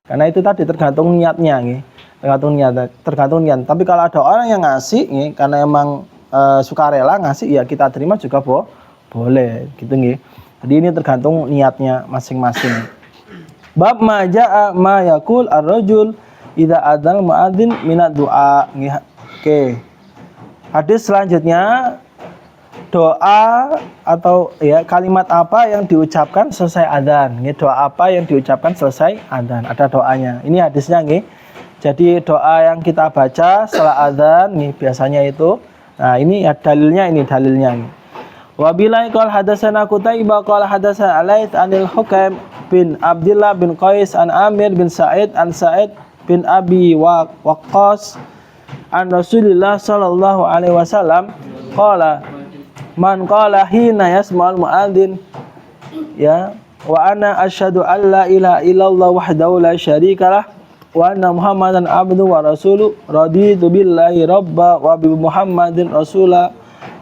Karena itu tadi tergantung niatnya nggih. Tergantung niat. Tapi kalau ada orang yang ngasih nggih karena emang sukarela ngasih ya kita terima juga boleh gitu nggih. Jadi ini tergantung niatnya masing-masing. Bab ma jaa ma yaqul ar-rajul idza adzal muadzin minad du'a nggih. Oke. Hadis selanjutnya doa atau ya kalimat apa yang diucapkan selesai adzan nggih. Doa apa yang diucapkan selesai adzan. Ada doanya. Ini hadisnya nggih. Jadi doa yang kita baca setelah adzan nih biasanya itu. Nah, ini ya dalilnya nih. Wa bilai qala hadatsana Qutaibah qala hadatsana Alaits anil Hukam bin Abdullah bin Qais an Amir bin Sa'id an Sa'id bin Abi Waqqas an Rasulillah sallallahu alaihi wasallam qala man qala hina yasma'ul muadzin ya wa ana asyhadu an la ilaha illallah wahdahu la syarikalah wa anna Muhammadan abduhu wa rasuluh raditu billahi rabba wa bi Muhammadin rasulah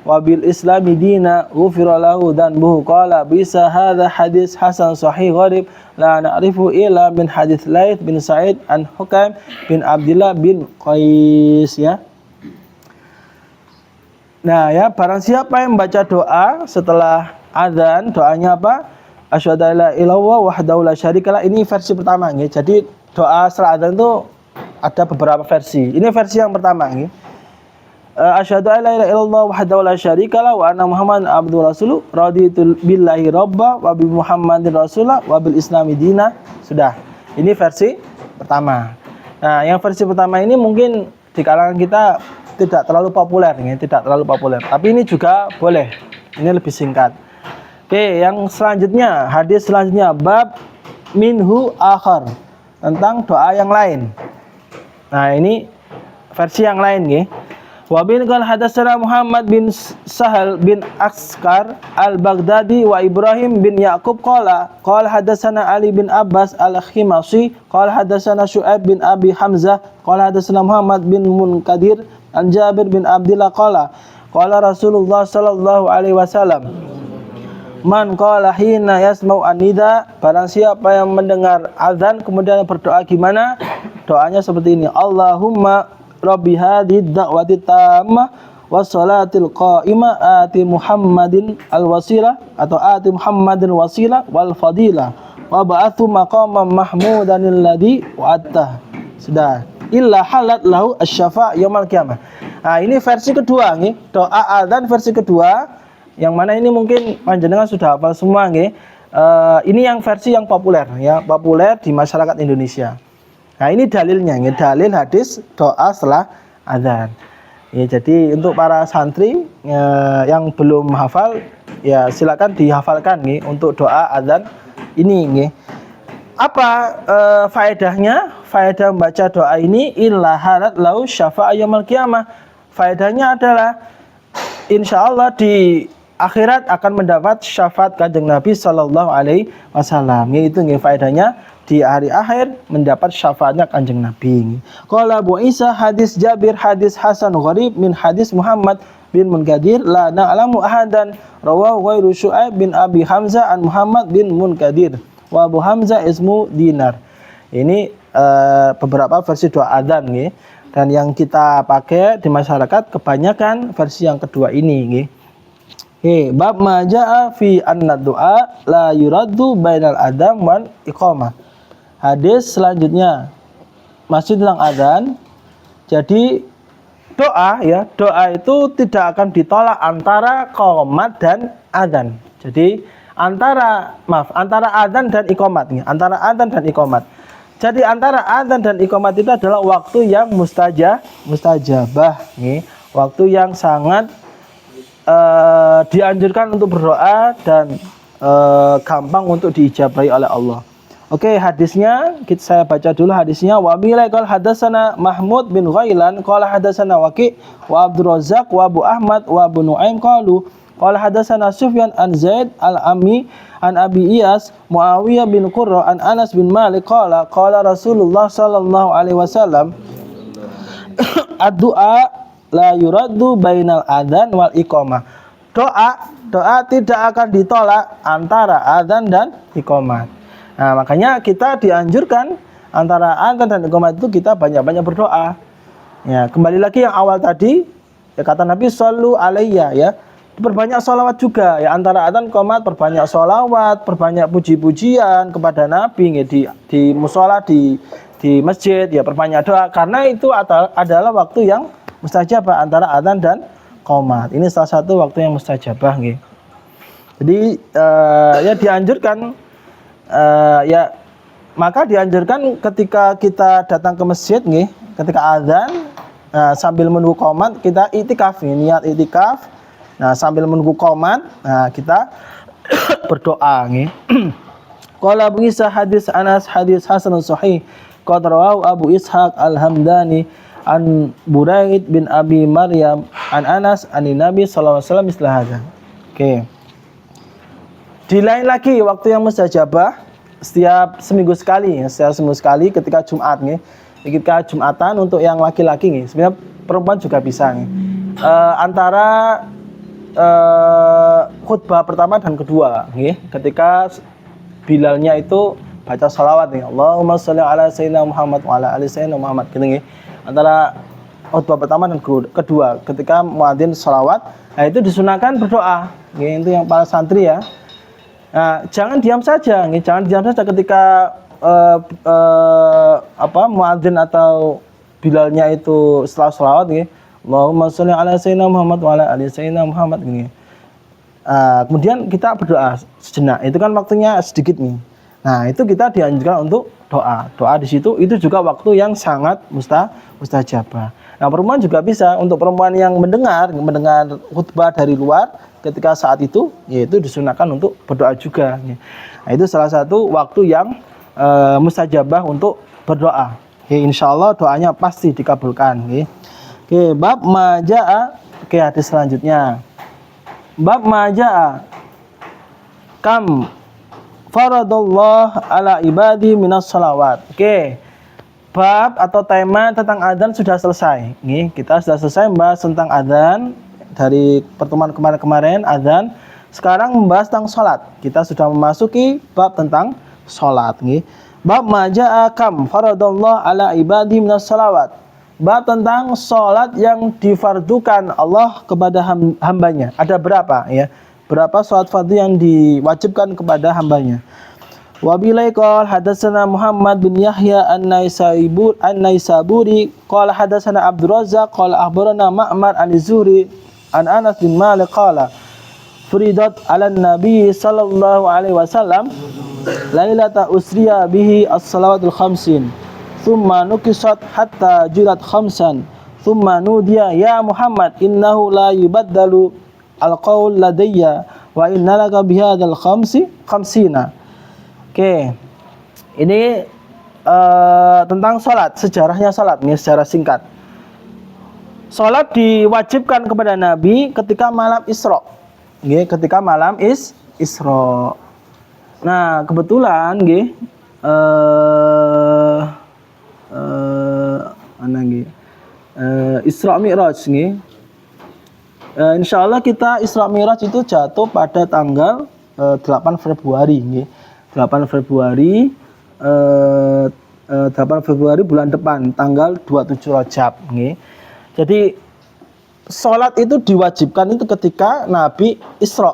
wa bil islami dina ghufira lahu dhanbuhu qala bisa hadza hadis hasan sahih gharib la na'rifu illa min hadis Laits bin Sa'id an Hukam bin Abdullah bin Qais ya. Nah ya, barang siapa yang membaca doa setelah azan, doanya apa? Asyhadu an la ilaha illallah wahdahu la syarikalah. Ini versi pertama nggih. Jadi doa setelah azan itu ada beberapa versi. Ini versi yang pertama nggih. Asyhadu an la ilaha illallah wahdahu la syarikalah wa anna Muhammadan abduhu rasuluh raditu billahi rabba wa bi Muhammadin rasulah wa bil islami dina. Sudah. Ini versi pertama. Nah, yang versi pertama ini mungkin di kalangan kita tidak terlalu populer ya, Tapi ini juga boleh. Ini lebih singkat. Oke, yang selanjutnya, hadis selanjutnya bab minhu akhar, tentang doa yang lain. Nah, ini versi yang lain nggih. Wa bin qala hadatsana Muhammad bin Sahal bin Askar al-Baghdadi wa Ibrahim bin Yaqub qala hadatsana Ali bin Abbas al-Khimasi qala hadatsana Syu'aib bin Abi Hamzah qala hadatsana Muhammad bin Munkadir an Jabir bin Abdullah qala Rasulullah sallallahu alaihi wasallam man qala hina yasma'u an-nida, barang siapa yang mendengar azan kemudian berdoa gimana? Doanya seperti ini. Allahumma rabbi hadhihi da'wati tammah wassalatil qa'imah ati Muhammadin al-wasilah atau ati Muhammadin wasilah wal fadilah wa ba'athu maqaman mahmudan alladhi wa'attah. Sudah. Illa halat lahu asy-syafa' yaumil qiyamah. Nah, ini versi kedua nih. Doa azan versi kedua yang mana ini mungkin panjenengan sudah hafal semua nggih. Ini yang versi yang populer ya, populer di masyarakat Indonesia. Nah, ini dalilnya, ini dalil hadis doa setelah azan. Ya, jadi untuk para santri yang belum hafal, ya silakan dihafalkan nih untuk doa azan ini nih. Apa faedahnya? Faedah membaca doa ini illa halat lau syafa'a yaumil qiyamah. Faedahnya adalah insyaallah di akhirat akan mendapat syafaat Kanjeng Nabi sallallahu alaihi wasallam. Yaitu nih faedahnya di hari akhir mendapat syafaatnya Kanjeng Nabi. Qala Abu Isa hadis Jabir hadis hasan gharib min hadis Muhammad bin Munkadir la na'lamu ahadan rawahu ghairu Syu'aib bin Abi Hamzah an Muhammad bin Munkadir wa Abu Hamzah ismu Dinar. Ini beberapa versi doa adzan nggih. Dan yang kita pakai di masyarakat kebanyakan versi yang kedua ini nggih. Bab ma jaa fi anna du'a la yuraddu bainal adzan wal iqamah. Hadis selanjutnya masih tentang adzan. Jadi doa itu tidak akan ditolak antara qomat dan adzan. Jadi antara adzan dan iqamat nih, antara adzan dan iqamat. Jadi antara adzan dan iqamat itu adalah waktu yang mustajabah nih, waktu yang sangat dianjurkan untuk berdoa dan gampang untuk diijabahi oleh Allah. Oke, hadisnya saya baca dulu hadisnya. Wa bilai qala hadatsana Mahmud bin Ghailan qala hadatsana Waqi' wa Abdul Razzaq wa Abu Ahmad wa Abu Nuaim qalu qala hadatsana Sufyan an Zaid al-Ammi an Abi Iyas Muawiyah bin Qurra an Anas bin Malik qala Rasulullah sallallahu alaihi wasallam ad-du'a la yuraddu bainal adzan wal iqamah. Doa tidak akan ditolak antara adzan dan iqamah. Nah, makanya kita dianjurkan antara adzan dan iqamah itu kita banyak-banyak berdoa. Ya, kembali lagi yang awal tadi, ya kata Nabi shollu alayya ya. Perbanyak sholawat juga ya, antara adzan qomat perbanyak sholawat, perbanyak puji-pujian kepada Nabi ya, di musola, di masjid ya, perbanyak doa karena itu adalah waktu yang mustajabah antara adzan dan qomat. Ini salah satu waktu yang mustajabah nggih. Jadi ya dianjurkan ya, maka dianjurkan ketika kita datang ke masjid nggih, ketika adzan sambil menunggu qomat kita itikaf nih, niat itikaf. Nah, sambil menunggu qomat, nah kita berdoa nggih. Qala Abu Isa hadis Anas hadis hasanun sahih. Qad rawahu Abu Ishaq Al-Hamdani an Buraid bin Abi Maryam an Anas an Nabi sallallahu alaihi wasallam mislah hadza. Oke. Di lain lagi waktu yang mustajabah setiap seminggu sekali ketika Jumat nih. Ketika Jumatan untuk yang laki-laki nih. Sebenarnya perempuan juga bisa nih. Antara khutbah pertama dan kedua nih, ketika Bilalnya itu baca salawat nih, Allahumma sholli ala sayyidina Muhammad wa ala ali sayyidina Muhammad gitu nih. Antara khutbah pertama dan kedua ketika muadzin salawat, nah itu disunahkan berdoa nih, itu yang para santri ya. Nah, jangan diam saja nih, jangan diam saja ketika muadzin atau Bilalnya itu setelah salawat nih, Allahumma sholli ala sayyidina Muhammad wa ala ali sayyidina Muhammad gini. Kemudian kita berdoa sejenak. Itu kan waktunya sedikit nih. Nah, itu kita dianjurkan untuk doa. Doa di situ itu juga waktu yang sangat mustajabah. Nah, perempuan juga bisa, untuk perempuan yang mendengar khutbah dari luar ketika saat itu, yaitu disunahkan untuk berdoa juga. Nah, itu salah satu waktu yang mustajabah untuk berdoa. Oke, insyaallah doanya pasti dikabulkan. Oke, bab majaa. Oke, hadis selanjutnya. Bab majaa kam faradallah ala ibadi minas salawat. Oke. Bab atau tema tentang adzan sudah selesai. Nih, kita sudah selesai membahas tentang adzan dari pertemuan kemarin adzan. Sekarang membahas tentang salat. Kita sudah memasuki bab tentang salat nih. Bab majaa kam faradallah ala ibadi minas salawat. Bab tentang salat yang difardukan Allah kepada hambanya. Ada berapa ya? Berapa salat fardu yang diwajibkan kepada hambanya? Wa bilai qala hadatsana Muhammad bin Yahya an-Naisaburi qala hadatsana Abdul Razzaq qala akhbarana Ma'mar an-Zuhri an Anas bin Malik qala furidat 'ala an-nabi sallallahu alaihi wasallam lailata usriya bihi as-salawatul khamsin thumma nukisat hatta jurat khamsan thumma nudiya ya Muhammad innahu la yubaddalu al-qaul ladayya wa innalaka bihadzal khamsina. Oke. Ini tentang salat, sejarahnya salat ini secara singkat. Salat diwajibkan kepada Nabi ketika malam Isra. Nggih, ketika malam Isra. Nah, kebetulan nggih Isra Mi'raj nih. Insyaallah kita Isra Mi'raj itu jatuh pada tanggal 8 Februari nih. 8 Februari 8 Februari bulan depan tanggal 27 Rajab nih. Jadi salat itu diwajibkan itu ketika Nabi Isra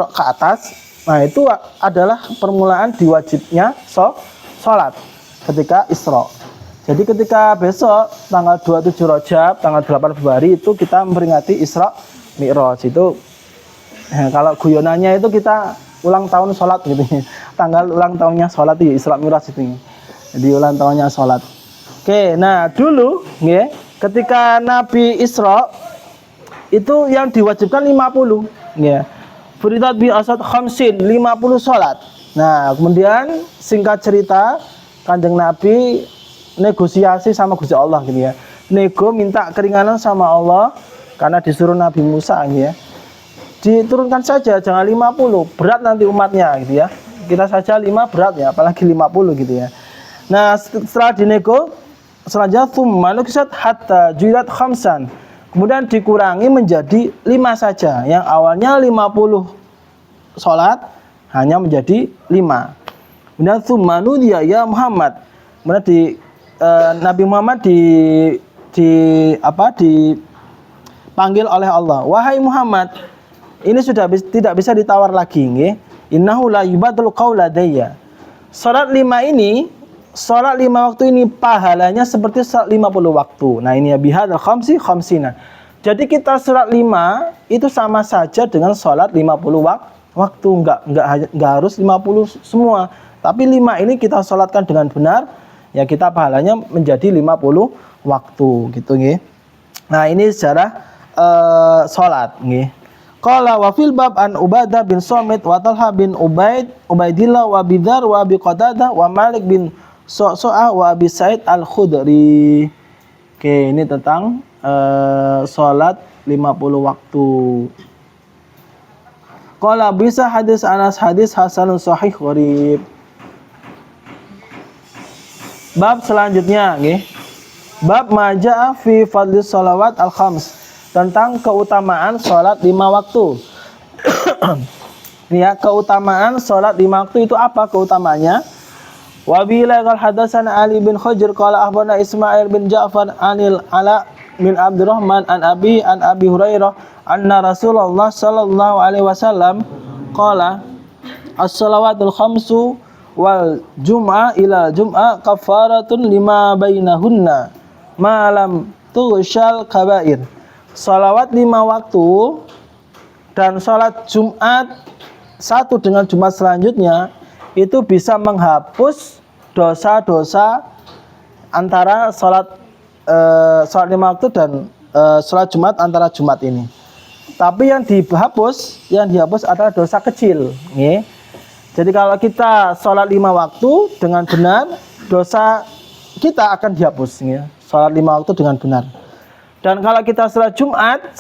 ke atas. Nah, itu adalah permulaan diwajibnya salat ketika Isra. Jadi ketika besok tanggal 27 Rajab, tanggal 8 Februari itu kita memperingati Isra Mi'raj. Itu kalau guyonannya itu kita ulang tahun sholat gitu. Tanggal ulang tahunnya sholat itu Isra Mi'raj itu. Jadi ulang tahunnya sholat. Oke, nah dulu ya, ketika Nabi Isra itu yang diwajibkan 50 ya. Furidat bi asad khamsin, 50 sholat. Nah, kemudian singkat cerita Kanjeng Nabi negosiasi sama Gusti Allah gitu ya. Nego minta keringanan sama Allah karena disuruh Nabi Musa gitu ya. Diturunkan saja jangan 50, berat nanti umatnya gitu ya. Kita saja 5 berat ya, apalagi 50 gitu ya. Nah, setelah dinego selanjutnya tsumma nukisat hatta juilat khamsan. Kemudian dikurangi menjadi 5 saja. Yang awalnya 50 salat hanya menjadi 5. Kemudian tsumma nudiya ya Muhammad Kemudian Nabi Muhammad dipanggil oleh Allah, wahai Muhammad, ini sudah tidak bisa ditawar lagi, nggih. Innahu la yubadlu qaula ladayya. Salat 5 waktu ini pahalanya seperti salat 50 waktu. Nah, ini ya bihadzal khamsina. Jadi kita salat 5 itu sama saja dengan salat 50 waktu, enggak harus 50 semua. Tapi 5 ini kita salatkan dengan benar, ya kita pahalanya menjadi 50 waktu gitu nggih. Nah, ini sejarah salat nggih. Qala wa fil bab an Ubadah bin Samit wa Talha bin Ubaidillah wa Bidar wa Abi Qatadah wa Malik bin Su'su'ah wa Abi Sa'id Al-Khudri. Oke, ini tentang salat 50 waktu. Qala bisa hadis Anas hadis hasanun sahih gharib. Bab selanjutnya nggih. Bab majaa fi fadlis shalawat al-khams, tentang keutamaan sholat 5 waktu. Ya, keutamaan sholat 5 waktu itu apa keutamaannya? Wa bila qal hadatsana Ali bin Khujr qala akhbarana Ismail bin Ja'far anil Ala bin Abdurrahman an Abi Hurairah anna Rasulullah sallallahu alaihi wasallam qala as-shalawatul khamsu wal jum'ah ila jum'ah kafaratun lima bainahunna ma lam tughshal kabair. Salawat 5 waktu dan salat Jumat satu dengan Jumat selanjutnya itu bisa menghapus dosa-dosa antara salat 5 waktu dan salat Jumat antara Jumat ini. Tapi yang dihapus adalah dosa kecil. Nih. Jadi kalau kita salat 5 waktu dengan benar, dosa kita akan dihapus. Nih. Salat 5 waktu dengan benar. Dan kalau kita salat Jumat,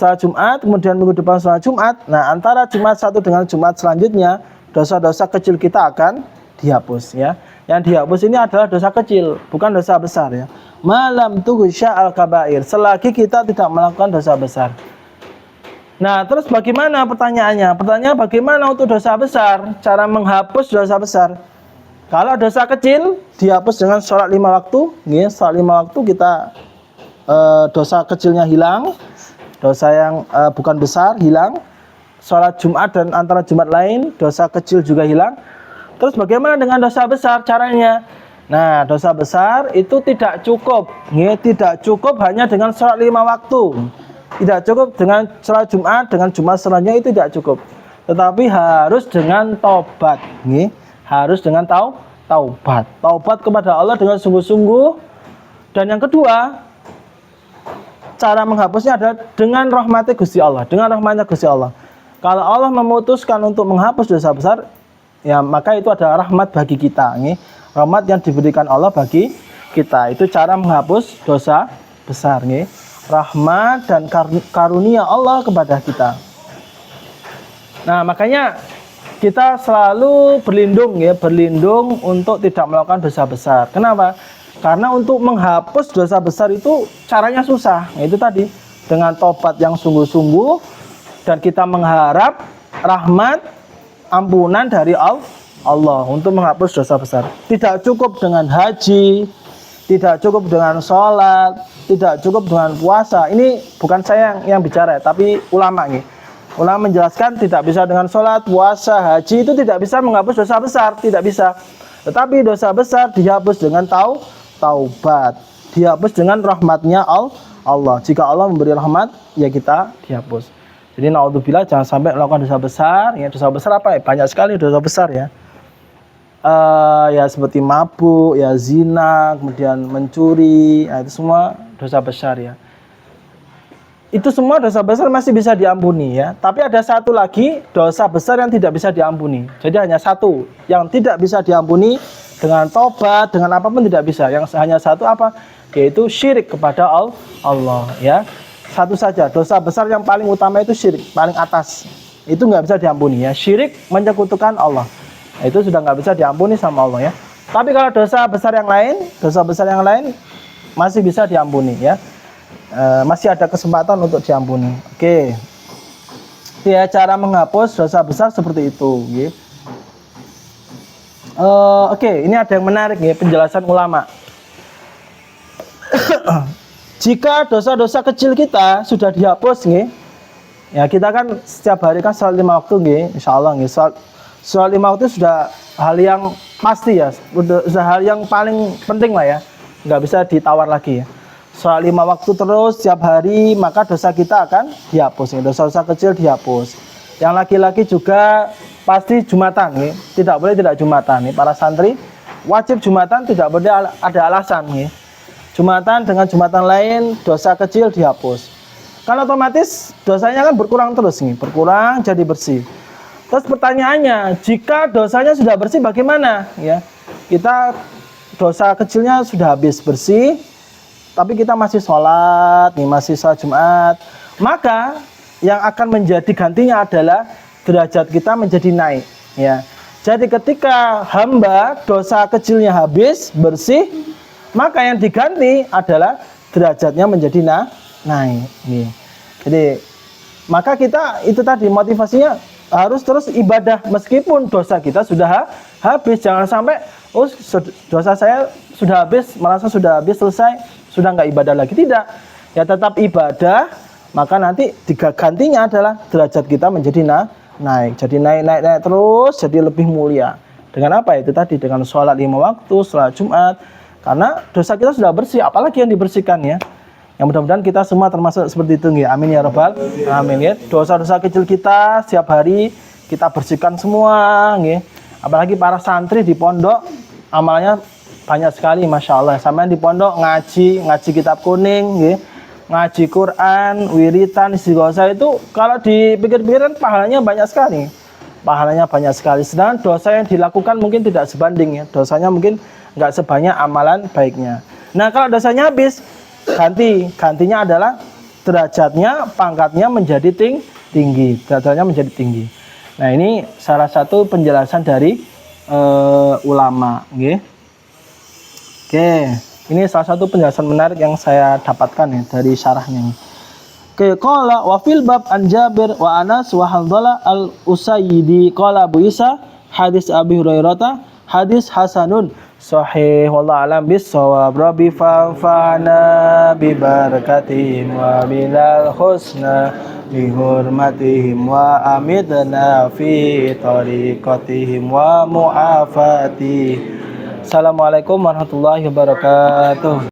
kemudian minggu depan salat Jumat, nah antara Jumat satu dengan Jumat selanjutnya, dosa-dosa kecil kita akan dihapus ya. Yang dihapus ini adalah dosa kecil, bukan dosa besar ya. Malam tughsya al-kabair, selagi kita tidak melakukan dosa besar. Nah, terus bagaimana pertanyaannya? Pertanyaan bagaimana untuk dosa besar? Cara menghapus dosa besar. Kalau dosa kecil dihapus dengan sholat 5 waktu, ya, sholat 5 waktu kita dosa kecilnya hilang, dosa yang bukan besar hilang. Sholat Jumat dan antara Jumat lain, dosa kecil juga hilang. Terus bagaimana dengan dosa besar caranya? Nah, dosa besar itu tidak cukup, ya, tidak cukup hanya dengan sholat 5 waktu. Tidak cukup dengan sholat Jumat, dengan Jumat selanjutnya itu tidak cukup. Tetapi harus dengan taubat, ya. Harus dengan taubat. Taubat kepada Allah dengan sungguh-sungguh. Dan yang kedua, cara menghapusnya adalah dengan rahmatnya Gusti Allah, dengan rahmatnya Gusti Allah. Kalau Allah memutuskan untuk menghapus dosa besar, ya maka itu adalah rahmat bagi kita, nih. Rahmat yang diberikan Allah bagi kita. Itu cara menghapus dosa besar, nih. Rahmat dan karunia Allah kepada kita. Nah, makanya kita selalu berlindung untuk tidak melakukan dosa besar. Kenapa? Karena untuk menghapus dosa besar itu caranya susah. Nah, itu tadi dengan tobat yang sungguh-sungguh dan kita mengharap rahmat, ampunan dari Allah untuk menghapus dosa besar. Tidak cukup dengan haji, tidak cukup dengan sholat, tidak cukup dengan puasa. Ini bukan saya yang bicara, tapi ulama nih. Ulama menjelaskan tidak bisa dengan sholat, puasa, haji itu tidak bisa menghapus dosa besar, tidak bisa. Tetapi dosa besar dihapus dengan taubat, dihapus dengan rahmatnya Allah. Jika Allah memberi rahmat, ya kita dihapus. Jadi naudzubillah, jangan sampai melakukan dosa besar. Ya, dosa besar apa ya? Banyak sekali dosa besar ya. Ya seperti mabuk, ya zina, kemudian mencuri, ya, itu semua dosa besar ya. Itu semua dosa besar masih bisa diampuni ya. Tapi ada satu lagi dosa besar yang tidak bisa diampuni. Jadi hanya satu yang tidak bisa diampuni dengan tobat, dengan apapun tidak bisa. Yang hanya satu apa? Yaitu syirik kepada Allah ya. Satu saja dosa besar yang paling utama itu syirik, paling atas. Itu nggak bisa diampuni ya. Syirik menyekutukan Allah. Itu sudah nggak bisa diampuni sama Allah ya. Tapi kalau dosa besar yang lain masih bisa diampuni ya. Masih ada kesempatan untuk diampuni. Oke. Ya, cara menghapus dosa besar seperti itu ya. Oke, ini ada yang menarik ya, penjelasan ulama. jika dosa-dosa kecil kita sudah dihapus nggih. Ya, kita kan setiap hari kan sholat 5 waktu nggih, insyaallah nggih. Sholat 5 waktu sudah hal yang pasti ya, sudah hal yang paling penting lah ya. Nggak bisa ditawar lagi ya. Sholat 5 waktu terus setiap hari, maka dosa kita akan dihapus nih. Dosa-dosa kecil dihapus. Yang laki-laki juga pasti Jumatan nih. Tidak boleh tidak Jumatan nih. Para santri wajib Jumatan, tidak boleh ada alasan nih. Jumatan dengan Jumatan lain dosa kecil dihapus. Kan otomatis dosanya kan berkurang terus nih, berkurang jadi bersih. Terus pertanyaannya, jika dosanya sudah bersih bagaimana? Ya, kita dosa kecilnya sudah habis bersih, tapi kita masih sholat nih, masih sholat Jumat, maka yang akan menjadi gantinya adalah derajat kita menjadi naik. Ya, jadi ketika hamba dosa kecilnya habis bersih, maka yang diganti adalah derajatnya menjadi naik. Jadi maka kita itu tadi motivasinya harus terus ibadah meskipun dosa kita sudah habis. Jangan sampai dosa saya sudah habis, merasa sudah habis, selesai, sudah nggak ibadah lagi. Tidak, ya tetap ibadah. Maka nanti gantinya adalah derajat kita menjadi naik. Jadi naik terus, jadi lebih mulia. Dengan apa? Itu tadi dengan sholat 5 waktu, sholat Jumat. Karena dosa kita sudah bersih, apalagi yang dibersihkan ya. Yang mudah-mudahan kita semua termasuk seperti itu ya. Amin ya rabbal alamin ya. Dosa-dosa kecil kita setiap hari kita bersihkan semua ya. Apalagi para santri di pondok amalnya banyak sekali, masya Allah. Sampai di pondok ngaji kitab kuning ya. Ngaji Quran, wiritan, istighosah itu kalau dipikir-pikir kan pahalanya banyak sekali. Pahalanya banyak sekali. Sedangkan dosa yang dilakukan mungkin tidak sebanding ya. Dosanya mungkin nggak sebanyak amalan baiknya. Nah, kalau dosanya habis, gantinya adalah derajatnya, pangkatnya menjadi tinggi. Derajatnya menjadi tinggi. Nah, ini salah satu penjelasan dari ulama, nggih. Oke, ini salah satu penjelasan menarik yang saya dapatkan ya dari syarahnya. Oke, qala wa fil bab an Jabir wa Anas wa Hanzalah al-Usayyidi qala Abu Isa hadis Abi Hurairah hadis hasanun sahih wallahu alam bis-shawab. Rabbi fa'fana bi barakatihim wa bilal husna bi hurmatihim wa amidna fi tariqatihim wa mu'afati. Assalamualaikum warahmatullahi wabarakatuh.